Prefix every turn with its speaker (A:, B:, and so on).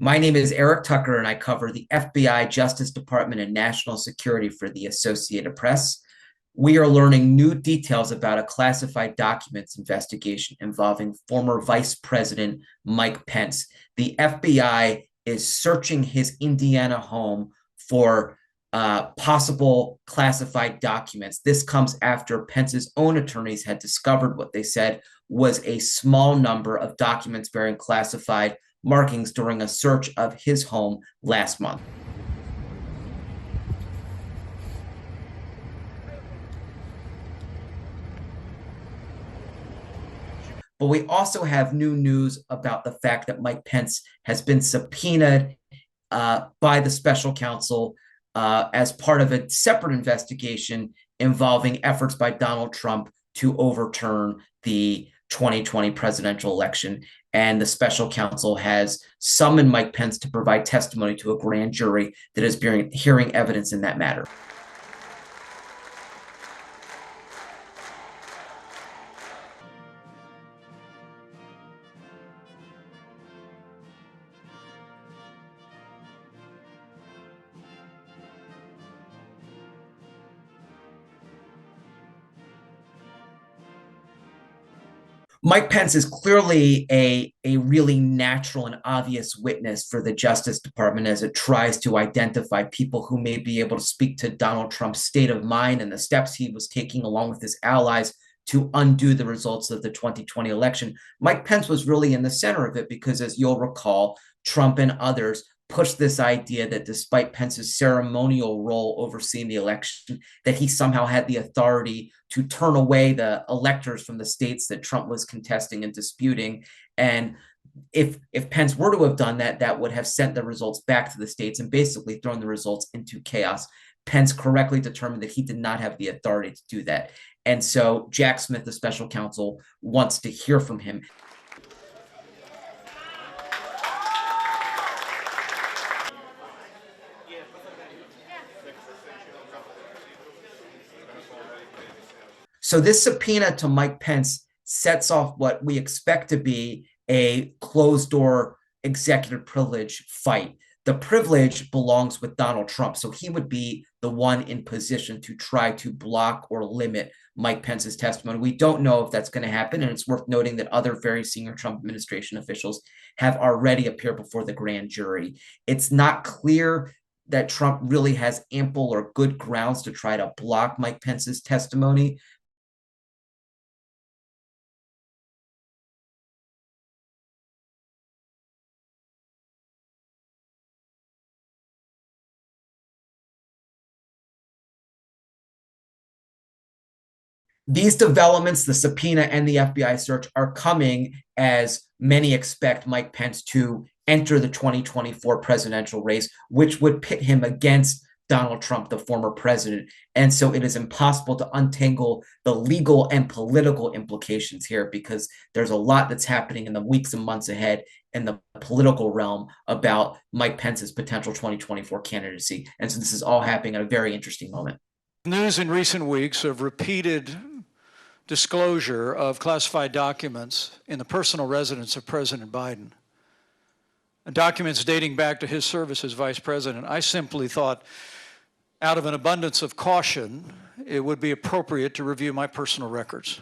A: My name is Eric Tucker, and I cover the FBI, Justice Department, and national security for the Associated Press. We are learning new details about a classified documents investigation involving former Vice President Mike Pence. The FBI is searching his Indiana home for possible classified documents. This comes after Pence's own attorneys had discovered what they said was a small number of documents bearing classified markings during a search of his home last month. But we also have new news about the fact that Mike Pence has been subpoenaed by the special counsel as part of a separate investigation involving efforts by Donald Trump to overturn the 2020 presidential election. And the special counsel has summoned Mike Pence to provide testimony to a grand jury that is hearing evidence in that matter. Mike Pence is clearly a really natural and obvious witness for the Justice Department as it tries to identify people who may be able to speak to Donald Trump's state of mind and the steps he was taking along with his allies to undo the results of the 2020 election. Mike Pence was really in the center of it because, as you'll recall, Trump and others pushed this idea that despite Pence's ceremonial role overseeing the election, that he somehow had the authority to turn away the electors from the states that Trump was contesting and disputing. And if Pence were to have done that, that would have sent the results back to the states and basically thrown the results into chaos. Pence correctly determined that he did not have the authority to do that. And so Jack Smith, the special counsel, wants to hear from him. So this subpoena to Mike Pence sets off what we expect to be a closed-door executive privilege fight. The privilege belongs with Donald Trump, so he would be the one in position to try to block or limit Mike Pence's testimony. We don't know if that's going to happen, and it's worth noting that other very senior Trump administration officials have already appeared before the grand jury. It's not clear that Trump really has ample or good grounds to try to block Mike Pence's testimony. These developments, the subpoena and the FBI search, are coming as many expect Mike Pence to enter the 2024 presidential race, which would pit him against Donald Trump, the former president. And so it is impossible to untangle the legal and political implications here because there's a lot that's happening in the weeks and months ahead in the political realm about Mike Pence's potential 2024 candidacy. And so this is all happening at a very interesting moment.
B: News in recent weeks of repeated disclosure of classified documents in the personal residence of President Biden, documents dating back to his service as vice president. I simply thought, out of an abundance of caution, it would be appropriate to review my personal records.